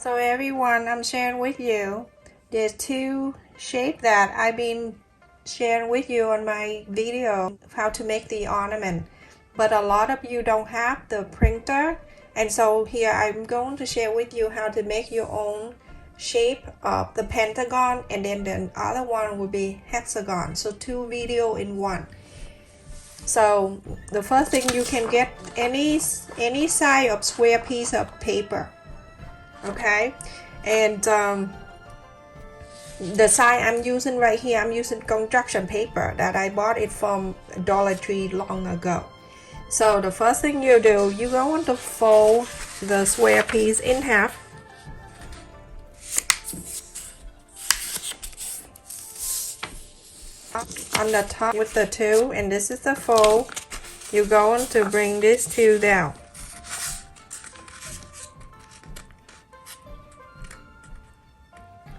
So everyone, I'm sharing with you there's two shapes that I've been sharing with you on my video how to make the ornament, but a lot of you don't have the printer, and so here I'm going to share with you how to make your own shape of the pentagon, and then the other one will be hexagon. So two video in one. So the first thing, you can get any size of square piece of paper, okay, and the size I'm using right here, I'm using construction paper that I bought it from Dollar Tree long ago. So the first thing you do, you're going to fold the square piece in half. On the top with the two, and this is the fold. You're going to bring this two down.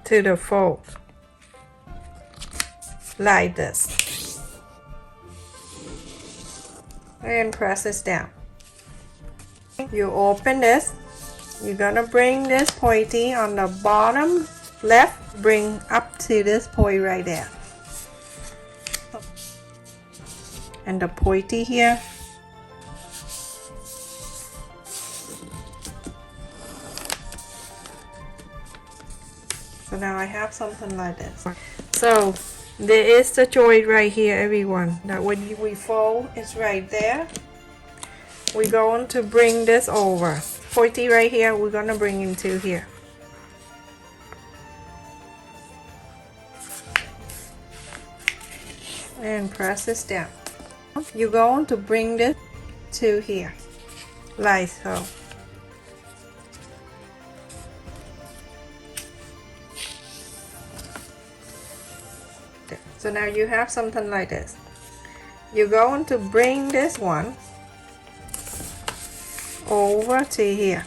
To the fold. Like this. And press this down. You open this. You're gonna bring this pointy on the bottom left, bring up to this point right there. And the pointy here. So now I have something like this. So there is the joint right here, everyone. That when we fold, it's right there. We're going to bring this over. Pointy right here, we're going to bring into here. And press this down. You're going to bring this to here, like so. So now you have something like this. You're going to bring this one over to here.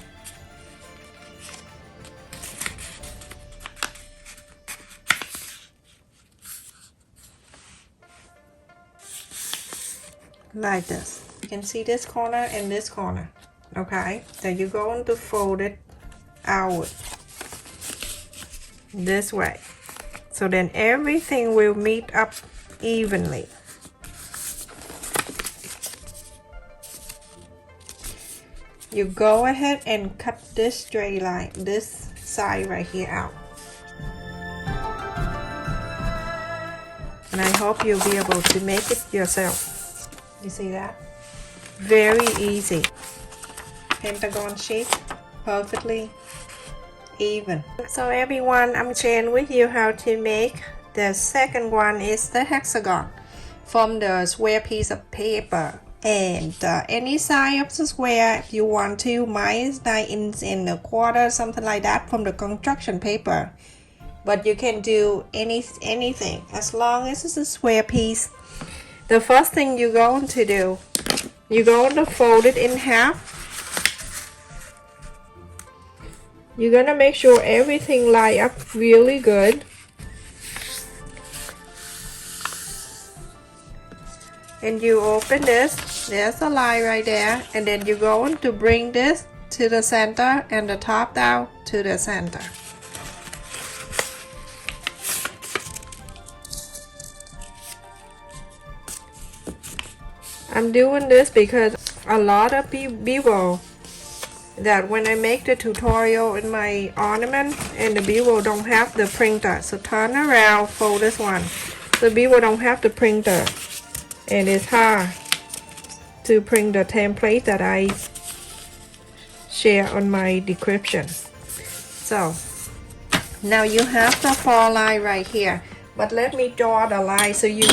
Like this. You can see this corner and this corner. Okay, then you're going to fold it out this way, so then everything will meet up evenly. You go ahead and cut this straight line, this side right here out. And I hope you'll be able to make it yourself. You see that? Very easy. Pentagon shape, perfectly even. So everyone, I'm sharing with you how to make the second one, is the hexagon from the square piece of paper. And any size of the square if you want to. Mine is 9 inches and a quarter, something like that, from the construction paper. But you can do anything as long as it's a square piece. The first thing you're going to do, you're going to fold it in half. You're going to make sure everything line up really good. And you open this, there's a line right there, and then you're going to bring this to the center and the top down to the center. I'm doing this because a lot of people that when I make the tutorial in my ornament, and the people don't have the printer, so turn around, fold this one. The people don't have the printer, and it's hard to print the template that I share on my description. So now you have the four line right here, but let me draw the line so you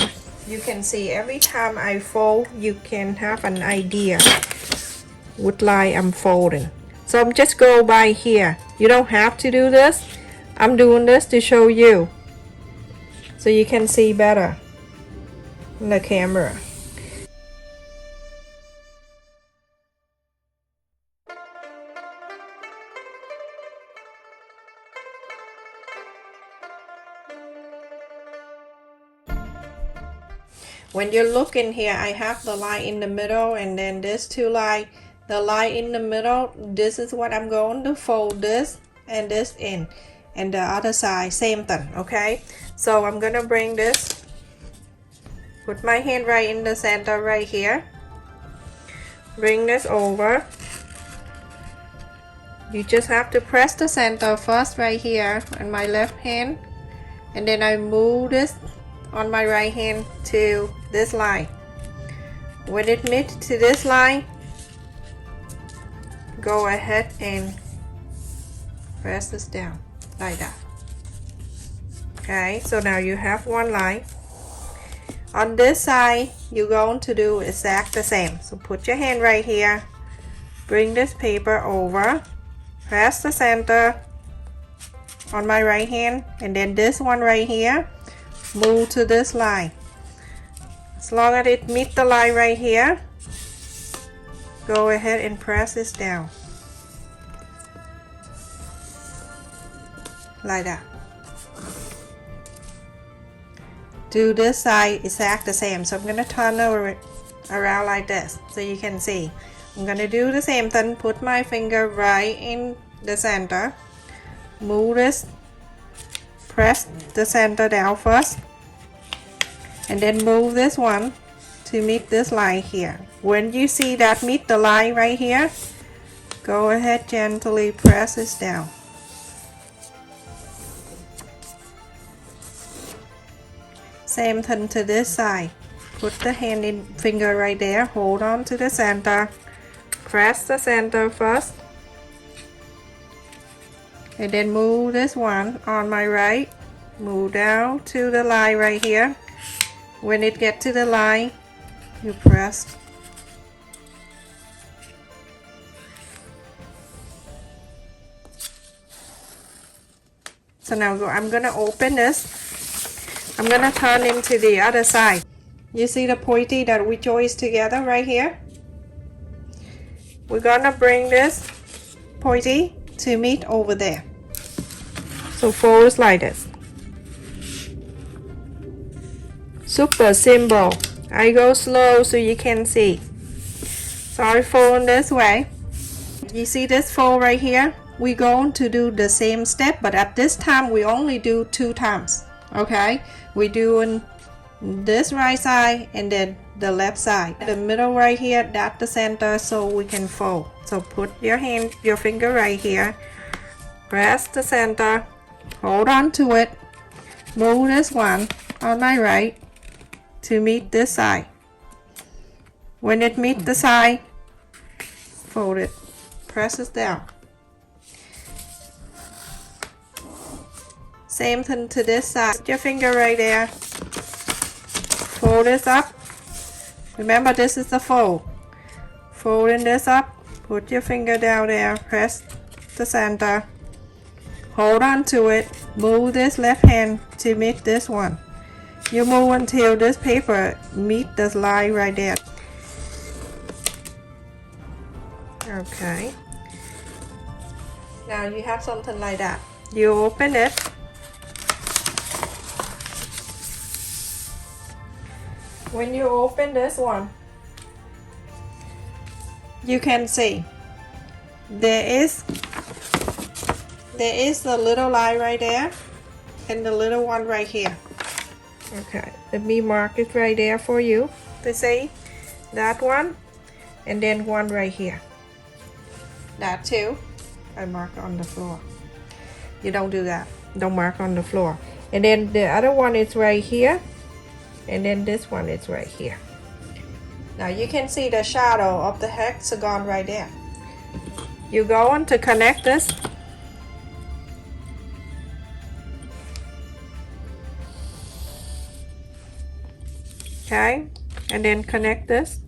can see. Every time I fold, you can have an idea what line I'm folding. So I'm just go by here. You don't have to do this. I'm doing this to show you so you can see better in the camera. When you look in here, I have the line in the middle, and then this two line, the line in the middle, this is what I'm going to fold this and this in, and the other side same thing. Okay, so I'm gonna bring this, put my hand right in the center right here, bring this over. You just have to press the center first right here on my left hand, and then I move this on my right hand to this line. When it meets to this line, go ahead and press this down like that. Okay, so now you have one line. On this side, you're going to do exact the same. So put your hand right here, bring this paper over, press the center on my right hand, and then this one right here, move to this line. As long as it meets the line right here, go ahead and press this down like that. Do this side exact the same. So I'm going to turn it around like this so you can see. I'm going to do the same thing. Put my finger right in the center, move this, press the center down first, and then move this one to meet this line here. When you see that meet the line right here, go ahead gently press this down. Same thing to this side. Put the hand in finger right there, hold on to the center, press the center first, and then move this one on my right, move down to the line right here. When it gets to the line, you press. So now I'm gonna open this. I'm gonna turn into the other side. You see the pointy that we joined together right here? We're gonna bring this pointy to meet over there. So fold like this. Super simple. I go slow so you can see. So I fold this way. You see this fold right here? We're going to do the same step, but at this time we only do 2 times. Okay, we're doing this right side and then the left side. The middle right here, that's the center, so we can fold. So put your finger right here, press the center, hold on to it, move this one on my right to meet this side. When it meets the side, fold it, press it down. Same thing to this side. Put your finger right there, fold this up. Remember, this is the fold. Folding this up, put your finger down there, press the center, hold on to it, move this left hand to meet this one. You move until this paper meet this line right there. Okay. Now you have something like that. You open it. When you open this one, you can see there is the little line right there and the little one right here. Okay, let me mark it right there for you to see that one, and then one right here. That too, I mark on the floor. You don't do that. Don't mark on the floor. And then the other one is right here. And then this one is right here. Now you can see the shadow of the hexagon right there. You're going to connect this. Okay, and then connect this.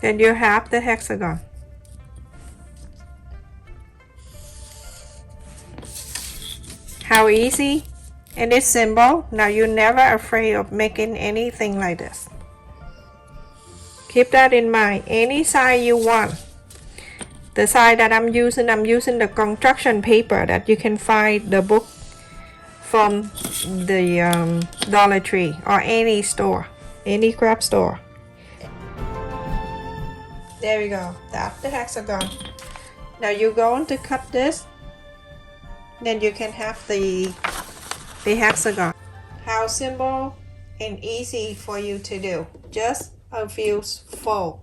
Then you have the hexagon. How easy, and it's simple. Now you're never afraid of making anything like this. Keep that in mind. Any size you want. The size that I'm using the construction paper that you can find the book from the Dollar Tree or any store, any craft store. There we go. That's the hexagon. Now you're going to cut this. Then you can have the hexagon. How simple and easy for you to do. Just a few fold.